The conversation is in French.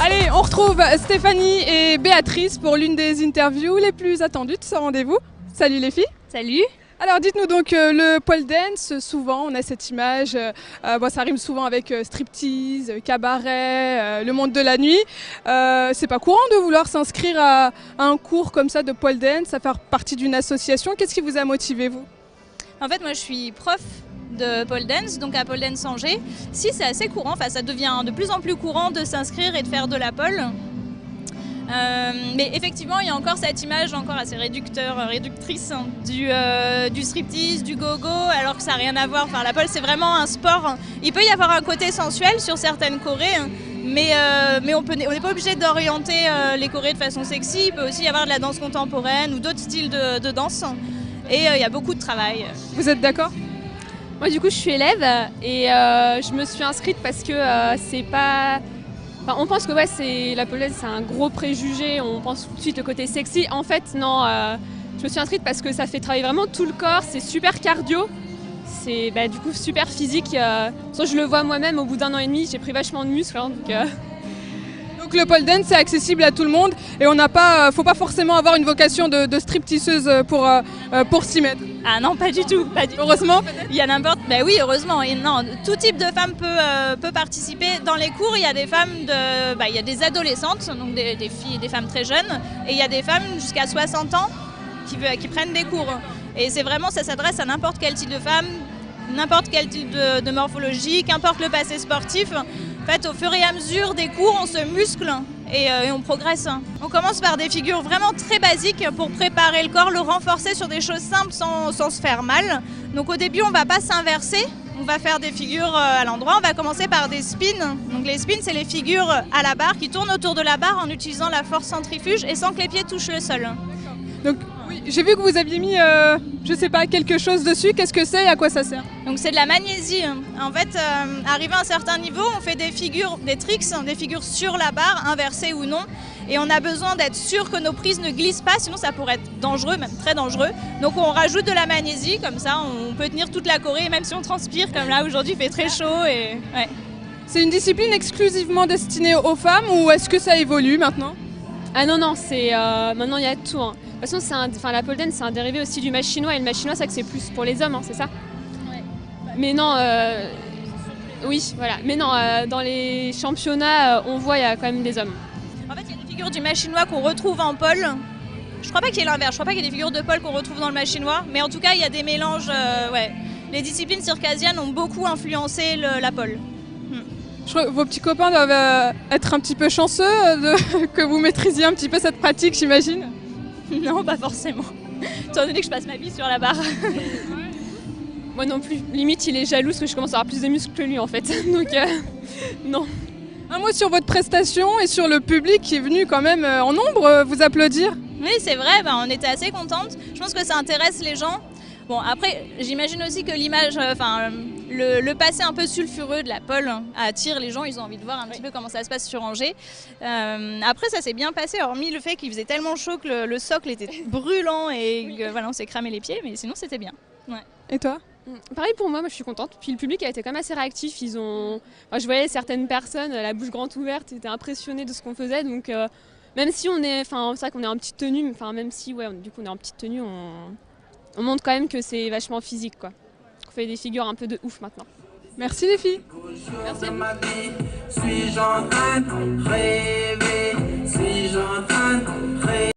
Allez, on retrouve Stéphanie et Béatrice pour l'une des interviews les plus attendues de ce rendez-vous. Salut les filles. Salut. Alors dites-nous donc, le pole dance, souvent on a cette image, ça rime souvent avec striptease, cabaret, le monde de la nuit. C'est pas courant de vouloir s'inscrire à un cours comme ça de pole dance, à faire partie d'une association. Qu'est-ce qui vous a motivé vous? En fait, moi je suis prof de pole dance, donc à Pole Dance Angers. Si, c'est assez courant, enfin ça devient de plus en plus courant de s'inscrire et de faire de la pole. Mais effectivement, il y a encore cette image encore assez réductrice du striptease, du go-go, alors que ça n'a rien à voir. Enfin, la pole, c'est vraiment un sport. Il peut y avoir un côté sensuel sur certaines chorés, mais on n'est pas obligé d'orienter les chorés de façon sexy. Il peut aussi y avoir de la danse contemporaine ou d'autres styles de danse. Et il y a beaucoup de travail. Vous êtes d'accord? Moi, du coup, je suis élève et je me suis inscrite parce que c'est pas... Enfin, on pense que la pole dance, c'est un gros préjugé, on pense tout de suite au côté sexy. En fait, non, je me suis inscrite parce que ça fait travailler vraiment tout le corps, c'est super cardio, c'est du coup super physique. Je le vois moi-même, au bout d'1 an et demi, j'ai pris vachement de muscles. Donc le pole dance, c'est accessible à tout le monde et faut pas forcément avoir une vocation de stripteaseuse pour s'y mettre. Ah non, pas du tout. Heureusement. Il y a n'importe. Oui, heureusement. Et non, tout type de femme peut participer. Dans les cours, il y a des femmes il y a des adolescentes, donc des filles, des femmes très jeunes, et il y a des femmes jusqu'à 60 ans qui prennent des cours. Et c'est vraiment, ça s'adresse à n'importe quel type de femme, n'importe quel type de morphologie, qu'importe le passé sportif. En fait, au fur et à mesure des cours, on se muscle et on progresse. On commence par des figures vraiment très basiques pour préparer le corps, le renforcer sur des choses simples sans se faire mal. Donc au début, on ne va pas s'inverser, on va faire des figures à l'endroit. On va commencer par des spins. Donc les spins, c'est les figures à la barre qui tournent autour de la barre en utilisant la force centrifuge et sans que les pieds touchent le sol. Donc oui, j'ai vu que vous aviez mis, quelque chose dessus. Qu'est-ce que c'est et à quoi ça sert? Donc c'est de la magnésie. En fait, arrivé à un certain niveau, on fait des figures, des tricks, des figures sur la barre, inversées ou non. Et on a besoin d'être sûr que nos prises ne glissent pas, sinon ça pourrait être dangereux, même très dangereux. Donc on rajoute de la magnésie, comme ça on peut tenir toute la choré, même si on transpire, comme là aujourd'hui il fait très chaud. Ouais. C'est une discipline exclusivement destinée aux femmes ou est-ce que ça évolue maintenant? Ah non, maintenant il y a tout. De toute façon, la pole dance, c'est un dérivé aussi du machinois, et le machinois, c'est que c'est plus pour les hommes, c'est ça? Ouais. Mais non, oui, voilà. Mais non, dans les championnats, on voit, il y a quand même des hommes. En fait, il y a des figures du machinois qu'on retrouve en pole. Je crois pas qu'il y ait l'inverse, je crois pas qu'il y ait des figures de pole qu'on retrouve dans le machinois, mais en tout cas, il y a des mélanges, Les disciplines circassiennes ont beaucoup influencé la pole. Je crois que vos petits copains doivent être un petit peu chanceux que vous maîtrisiez un petit peu cette pratique, j'imagine. Non, pas forcément. Étant donné que je passe ma vie sur la barre. Moi non plus. Limite, il est jaloux parce que je commence à avoir plus de muscles que lui en fait. Donc, non. Un mot sur votre prestation et sur le public qui est venu quand même en nombre vous applaudir. Oui, c'est vrai, on était assez contentes. Je pense que ça intéresse les gens. Bon, après, j'imagine aussi que l'image, le passé un peu sulfureux de la pole attire les gens, ils ont envie de voir un petit peu comment ça se passe sur Angers. Après, ça s'est bien passé, hormis le fait qu'il faisait tellement chaud que le socle était brûlant et que, on s'est cramé les pieds, mais sinon c'était bien. Ouais. Et toi? Pareil pour moi, je suis contente. Puis le public a été quand même assez réactif. Je voyais certaines personnes, la bouche grande ouverte, étaient impressionnées de ce qu'on faisait. Donc même si c'est vrai qu'on est en petite tenue, même si du coup on est en petite tenue, on montre quand même que c'est vachement physique, quoi. On fait des figures un peu de ouf maintenant. Merci les filles. Merci à vous. Suis-je en train de rêver? Suis-je en train de